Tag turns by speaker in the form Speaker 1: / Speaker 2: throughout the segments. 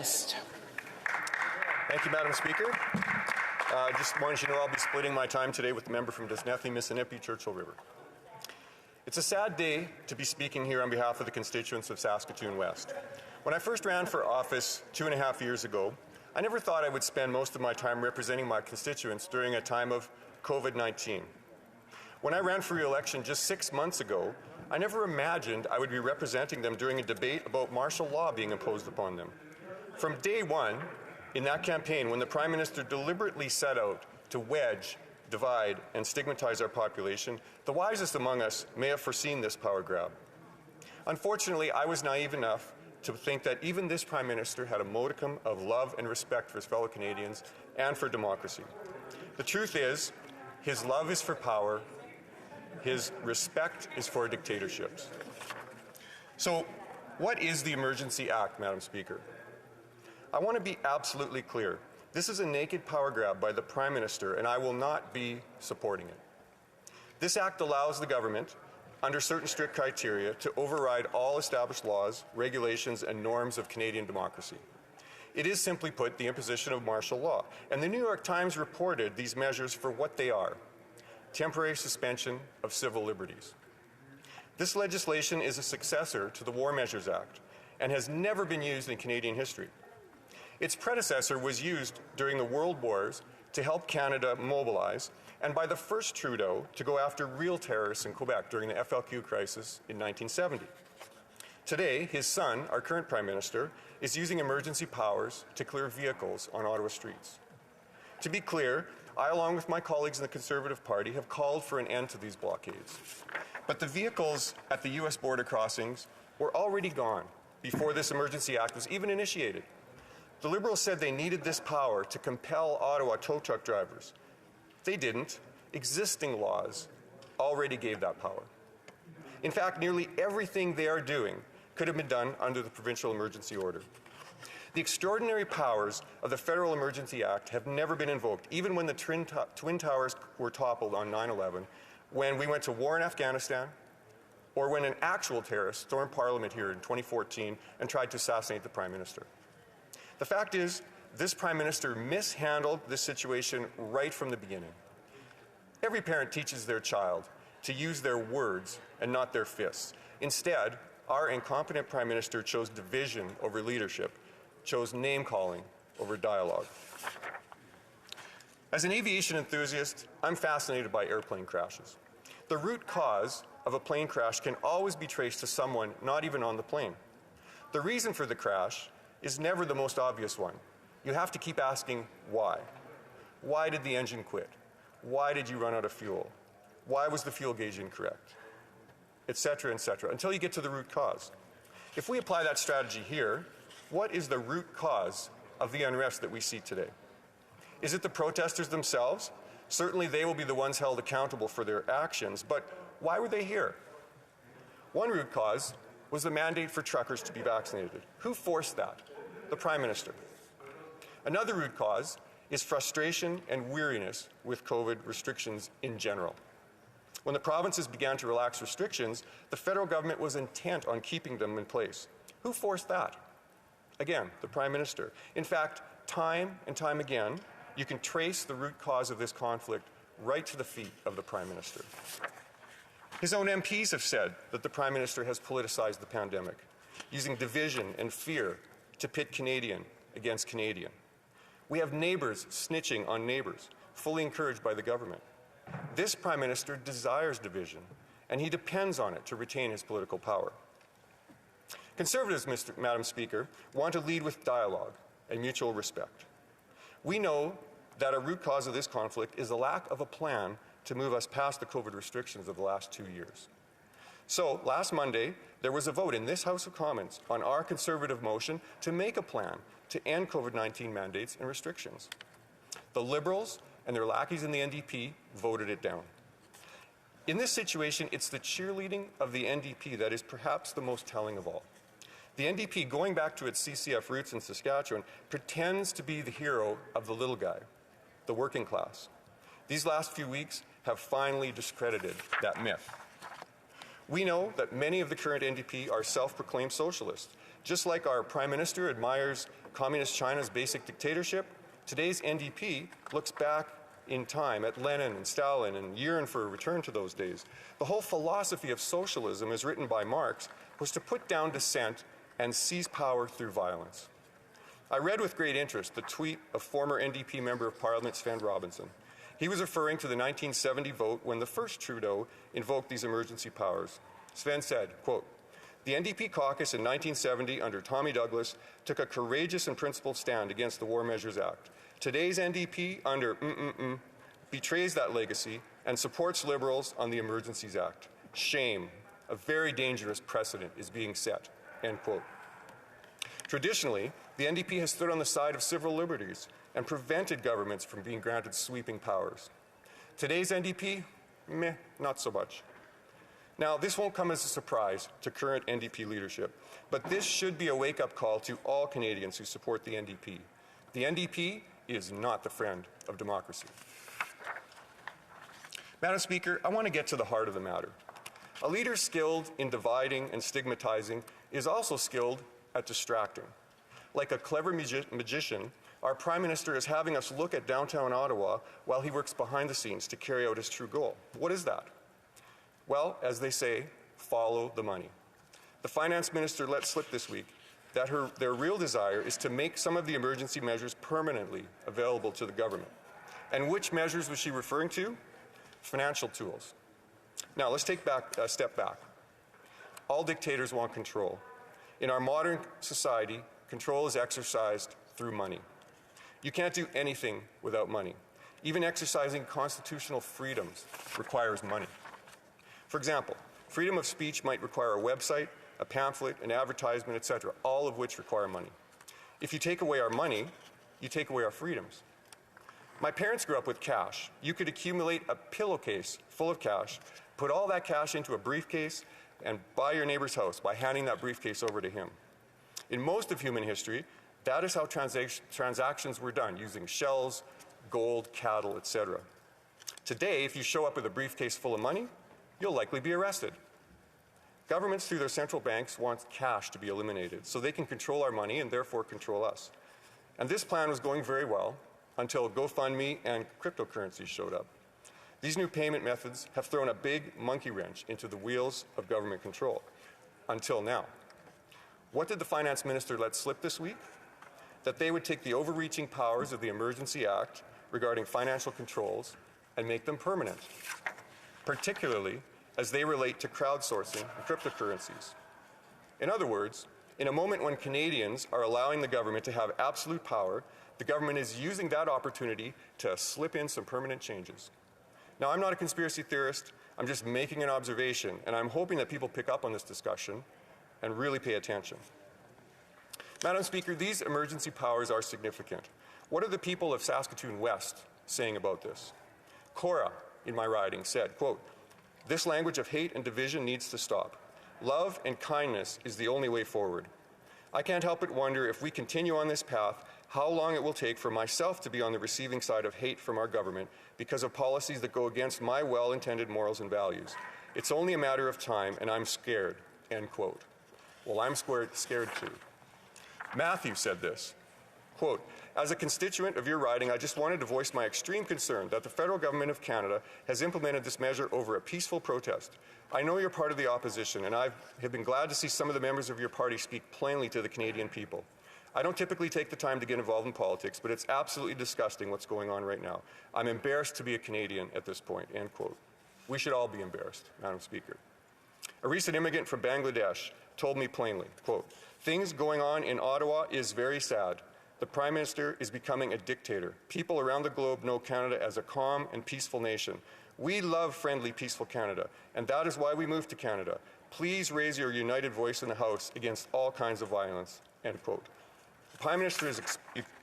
Speaker 1: West.
Speaker 2: Thank you, Madam Speaker. Just wanted you to know I'll be splitting my time today with the member from Disnethi, Mississippi, Churchill River. It's a sad day to be speaking here on behalf of the constituents of Saskatoon West. When I first ran for office 2.5 years ago, I never thought I would spend most of my time representing my constituents during a time of COVID-19. When I ran for re-election just 6 months ago, I never imagined I would be representing them during a debate about martial law being imposed upon them. From day one, in that campaign, when the Prime Minister deliberately set out to wedge, divide, and stigmatize our population, the wisest among us may have foreseen this power grab. Unfortunately, I was naive enough to think that even this Prime Minister had a modicum of love and respect for his fellow Canadians and for democracy. The truth is, his love is for power, his respect is for dictatorships. So, what is the Emergency Act, Madam Speaker? I want to be absolutely clear. This is a naked power grab by the Prime Minister, and I will not be supporting it. This act allows the government, under certain strict criteria, to override all established laws, regulations, and norms of Canadian democracy. It is, simply put, the imposition of martial law. And the New York Times reported these measures for what they are: temporary suspension of civil liberties. This legislation is a successor to the War Measures Act and has never been used in Canadian history. Its predecessor was used during the World Wars to help Canada mobilize, and by the first Trudeau to go after real terrorists in Quebec during the FLQ crisis in 1970. Today, his son, our current Prime Minister, is using emergency powers to clear vehicles on Ottawa streets. To be clear, I, along with my colleagues in the Conservative Party, have called for an end to these blockades. But the vehicles at the U.S. border crossings were already gone before this Emergency Act was even initiated. The Liberals said they needed this power to compel Ottawa tow truck drivers. They didn't. Existing laws already gave that power. In fact, nearly everything they are doing could have been done under the provincial emergency order. The extraordinary powers of the Federal Emergency Act have never been invoked, even when the Twin Towers were toppled on 9/11, when we went to war in Afghanistan, or when an actual terrorist stormed Parliament here in 2014 and tried to assassinate the Prime Minister. The fact is, this Prime Minister mishandled this situation right from the beginning. Every parent teaches their child to use their words and not their fists. Instead, our incompetent Prime Minister chose division over leadership, chose name-calling over dialogue. As an aviation enthusiast, I'm fascinated by airplane crashes. The root cause of a plane crash can always be traced to someone not even on the plane. The reason for the crash is never the most obvious one. You have to keep asking why. Why did the engine quit? Why did you run out of fuel? Why was the fuel gauge incorrect? Et cetera, until you get to the root cause. If we apply that strategy here, what is the root cause of the unrest that we see today? Is it the protesters themselves? Certainly they will be the ones held accountable for their actions, but why were they here? One root cause was the mandate for truckers to be vaccinated. Who forced that? The Prime Minister. Another root cause is frustration and weariness with COVID restrictions in general. When the provinces began to relax restrictions, the federal government was intent on keeping them in place. Who forced that? Again, the Prime Minister. In fact, time and time again, you can trace the root cause of this conflict right to the feet of the Prime Minister. His own MPs have said that the Prime Minister has politicized the pandemic, using division and fear to pit Canadian against Canadian. We have neighbours snitching on neighbours, fully encouraged by the government. This Prime Minister desires division, and he depends on it to retain his political power. Conservatives, Madam Speaker, want to lead with dialogue and mutual respect. We know that a root cause of this conflict is the lack of a plan to move us past the COVID restrictions of the last 2 years. So, last Monday, there was a vote in this House of Commons on our Conservative motion to make a plan to end COVID-19 mandates and restrictions. The Liberals and their lackeys in the NDP voted it down. In this situation, it's the cheerleading of the NDP that is perhaps the most telling of all. The NDP, going back to its CCF roots in Saskatchewan, pretends to be the hero of the little guy, the working class. These last few weeks have finally discredited that myth. We know that many of the current NDP are self-proclaimed socialists. Just like our Prime Minister admires Communist China's basic dictatorship, today's NDP looks back in time at Lenin and Stalin and yearn for a return to those days. The whole philosophy of socialism, as written by Marx, was to put down dissent and seize power through violence. I read with great interest the tweet of former NDP Member of Parliament Sven Robinson. He was referring to the 1970 vote when the first Trudeau invoked these emergency powers. Sven said, quote, "The NDP caucus in 1970 under Tommy Douglas took a courageous and principled stand against the War Measures Act. Today's NDP under betrays that legacy and supports Liberals on the Emergencies Act. Shame. A very dangerous precedent is being set." End quote. Traditionally, the NDP has stood on the side of civil liberties and prevented governments from being granted sweeping powers. Today's NDP, not so much. Now, this won't come as a surprise to current NDP leadership, but this should be a wake-up call to all Canadians who support the NDP. The NDP is not the friend of democracy. Madam Speaker, I want to get to the heart of the matter. A leader skilled in dividing and stigmatizing is also skilled at distracting. Like a clever magician, our Prime Minister is having us look at downtown Ottawa while he works behind the scenes to carry out his true goal. What is that? Well, as they say, follow the money. The Finance Minister let slip this week that their real desire is to make some of the emergency measures permanently available to the government. And which measures was she referring to? Financial tools. Now, let's take a step back. All dictators want control. In our modern society, control is exercised through money. You can't do anything without money. Even exercising constitutional freedoms requires money. For example, freedom of speech might require a website, a pamphlet, an advertisement, etc., all of which require money. If you take away our money, you take away our freedoms. My parents grew up with cash. You could accumulate a pillowcase full of cash, put all that cash into a briefcase, and buy your neighbor's house by handing that briefcase over to him. In most of human history, that is how transactions were done, using shells, gold, cattle, etc. Today, if you show up with a briefcase full of money, you'll likely be arrested. Governments, through their central banks, want cash to be eliminated so they can control our money and therefore control us. And this plan was going very well until GoFundMe and cryptocurrencies showed up. These new payment methods have thrown a big monkey wrench into the wheels of government control, until now. What did the Finance Minister let slip this week? That they would take the overreaching powers of the Emergency Act regarding financial controls and make them permanent, particularly as they relate to crowdsourcing and cryptocurrencies. In other words, in a moment when Canadians are allowing the government to have absolute power, the government is using that opportunity to slip in some permanent changes. Now, I'm not a conspiracy theorist. I'm just making an observation, and I'm hoping that people pick up on this discussion and really pay attention. Madam Speaker, these emergency powers are significant. What are the people of Saskatoon West saying about this? Cora, in my riding, said, quote, "This language of hate and division needs to stop. Love and kindness is the only way forward. I can't help but wonder if we continue on this path, how long it will take for myself to be on the receiving side of hate from our government because of policies that go against my well-intended morals and values. It's only a matter of time, and I'm scared," end quote. Well, I'm scared too. Matthew said this, quote, "As a constituent of your riding, I just wanted to voice my extreme concern that the federal government of Canada has implemented this measure over a peaceful protest. I know you're part of the opposition, and I have been glad to see some of the members of your party speak plainly to the Canadian people. I don't typically take the time to get involved in politics, but it's absolutely disgusting what's going on right now. I'm embarrassed to be a Canadian at this point," end quote. We should all be embarrassed, Madam Speaker. A recent immigrant from Bangladesh told me plainly, quote, "Things going on in Ottawa is very sad. The Prime Minister is becoming a dictator. People around the globe know Canada as a calm and peaceful nation. We love friendly, peaceful Canada, and that is why we moved to Canada. Please raise your united voice in the House against all kinds of violence," end quote. The Prime Minister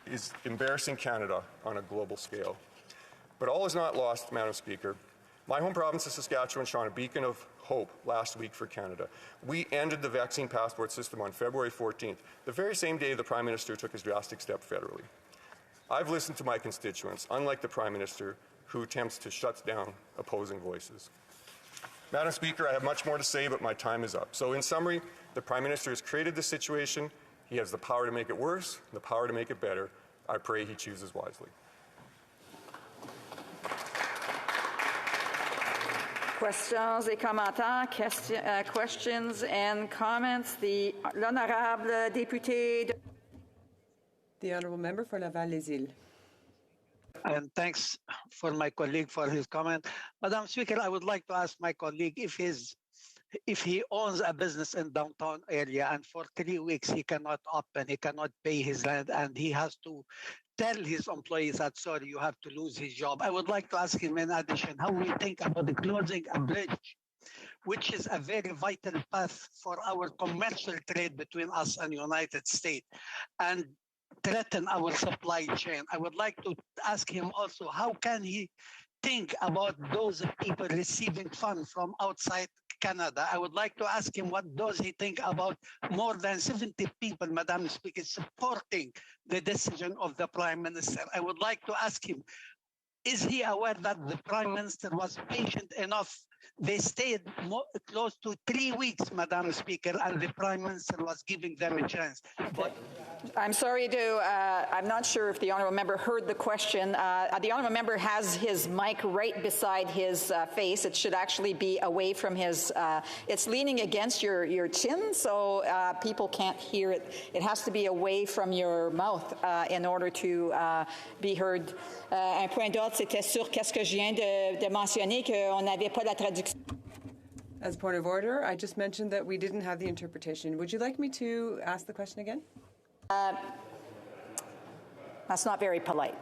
Speaker 2: is embarrassing Canada on a global scale. But all is not lost, Madam Speaker. My home province of Saskatchewan shone a beacon of hope last week for Canada. We ended the vaccine passport system on February 14th, the very same day the Prime Minister took his drastic step federally. I've listened to my constituents, unlike the Prime Minister, who attempts to shut down opposing voices. Madam Speaker, I have much more to say, but my time is up. So in summary, the Prime Minister has created this situation. He has the power to make it worse, the power to make it better. I pray he chooses wisely.
Speaker 1: Questions et commentaires, questions and comments. L'honorable député.
Speaker 3: The honourable member for Laval-Les-Îles.
Speaker 4: And thanks for my colleague for his comment. Madam Speaker, I would like to ask my colleague if he owns a business in downtown area and for 3 weeks he cannot open, he cannot pay his rent, and he has to tell his employees that, sorry, you have to lose his job. I would like to ask him in addition how we think about the closing a bridge, which is a very vital path for our commercial trade between us and the United States, and threaten our supply chain. I would like to ask him also, how can he think about those people receiving funds from outside Canada? I would like to ask him, what does he think about more than 70 people, Madam Speaker, supporting the decision of the Prime Minister? I would like to ask him, is he aware that the Prime Minister was patient enough? They stayed close to 3 weeks, Madam Speaker, and the Prime Minister was giving them a chance. But
Speaker 1: I'm sorry I'm not sure if the honourable member heard the question. The honourable member has his mic right beside his face. It should actually be away from his, it's leaning against your chin, so people can't hear it. It has to be away from your mouth in order to be heard. Un point d'ordre, c'était sur qu'est-ce que je viens de mentionner, qu'on n'avait pas la traduction.
Speaker 3: As point of order, I just mentioned that we didn't have the interpretation. Would you like me to ask the question again?
Speaker 1: That's not very polite.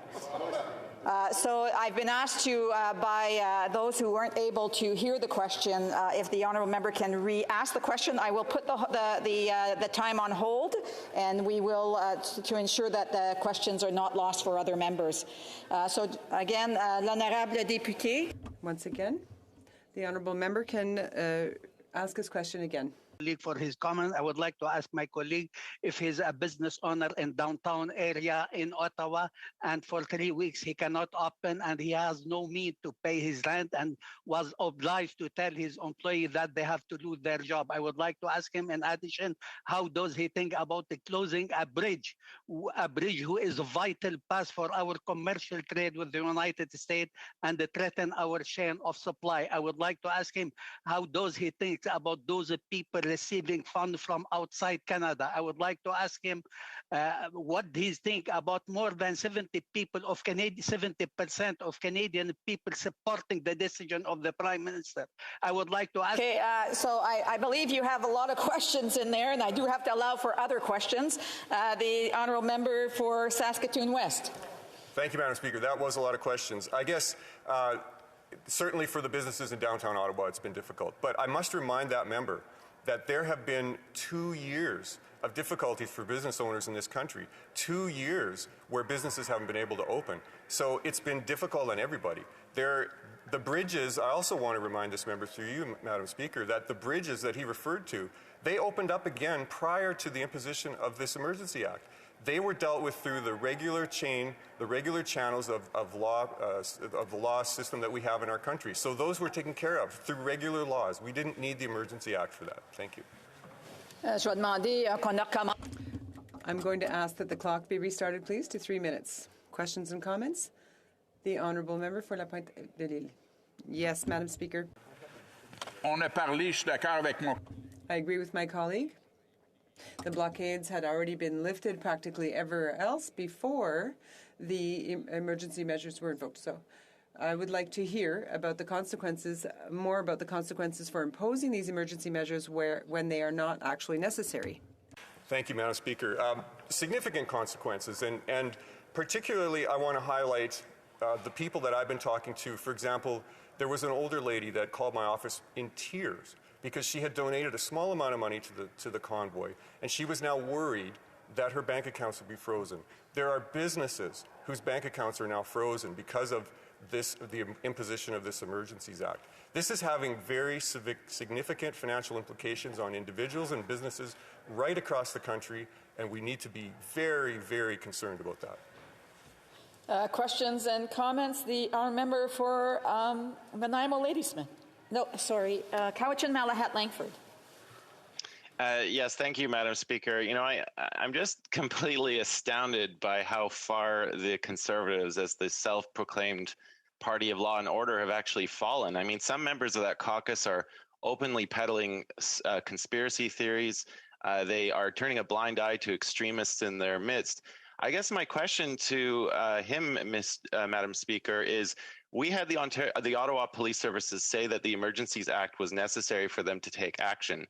Speaker 1: So I've been asked to, by those who weren't able to hear the question, if the honourable member can re-ask the question, I will put the time on hold, and we will, to ensure that the questions are not lost for other members. So again, l'honorable député.
Speaker 3: Once again, the honourable member can ask his question again.
Speaker 4: For his comment, I would like to ask my colleague if he's a business owner in downtown area in Ottawa, and for 3 weeks he cannot open and he has no means to pay his rent and was obliged to tell his employee that they have to lose their job. I would like to ask him in addition, how does he think about the closing a bridge who is a vital path for our commercial trade with the United States and threaten our chain of supply. I would like to ask him, how does he think about those people receiving funds from outside Canada? I would like to ask him what he thinks about more than 70% of Canadian people supporting the decision of the Prime Minister. I would like to ask...
Speaker 1: Okay, so I believe you have a lot of questions in there, and I do have to allow for other questions. The honourable member for Saskatoon West.
Speaker 2: Thank you, Madam Speaker. That was a lot of questions. I guess certainly for the businesses in downtown Ottawa, it's been difficult. But I must remind that member that there have been 2 years of difficulties for business owners in this country, 2 years where businesses haven't been able to open. So it's been difficult on everybody. The bridges, I also want to remind this member through you, Madam Speaker, that the bridges that he referred to, they opened up again prior to the imposition of this Emergency Act. They were dealt with through the regular chain, the regular channels of the law system that we have in our country. So those were taken care of through regular laws. We didn't need the Emergency Act for that. Thank you.
Speaker 3: I'm going to ask that the clock be restarted, please, to 3 minutes. Questions and comments? The honourable member for La Pointe de l'Île. Yes, Madam Speaker.
Speaker 5: On a parlé, je suis d'accord avec mon...
Speaker 3: I agree with my colleague. The blockades had already been lifted practically everywhere else before the emergency measures were invoked. So I would like to hear about the consequences, more about the consequences for imposing these emergency measures when they are not actually necessary.
Speaker 2: Thank you, Madam Speaker. Significant consequences, and particularly I want to highlight the people that I've been talking to. For example, there was an older lady that called my office in tears because she had donated a small amount of money to the convoy, and she was now worried that her bank accounts would be frozen. There are businesses whose bank accounts are now frozen because of the imposition of this Emergencies Act. This is having very significant financial implications on individuals and businesses right across the country, and we need to be very, very concerned about that.
Speaker 1: Questions and comments? The honourable member for Nanaimo Ladysmith. No, sorry, Cowichan, Malahat, Langford.
Speaker 6: Yes, thank you, Madam Speaker. You know, I'm just completely astounded by how far the Conservatives, as the self-proclaimed party of law and order, have actually fallen. I mean, some members of that caucus are openly peddling conspiracy theories. They are turning a blind eye to extremists in their midst. I guess my question to him, Madam Speaker, is we had the Ottawa Police Services say that the Emergencies Act was necessary for them to take action.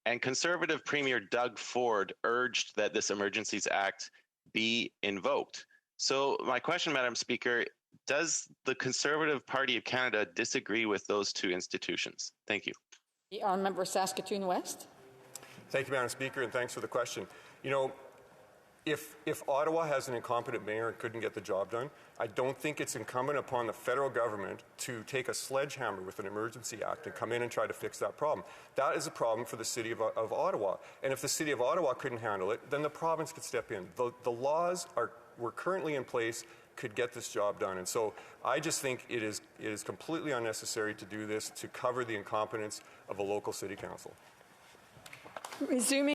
Speaker 6: And Conservative Premier Doug Ford urged that this Emergencies Act be invoked. So my question, Madam Speaker, does the Conservative Party of Canada disagree with those two institutions? Thank you.
Speaker 1: The honourable member Saskatoon West.
Speaker 2: Thank you, Madam Speaker, and thanks for the question. You know, if Ottawa has an incompetent mayor and couldn't get the job done, I don't think it's incumbent upon the federal government to take a sledgehammer with an emergency act and come in and try to fix that problem. That is a problem for the city of Ottawa. And if the city of Ottawa couldn't handle it, then the province could step in. The laws were currently in place, could get this job done. And so I just think it is completely unnecessary to do this to cover the incompetence of a local city council.
Speaker 1: Resuming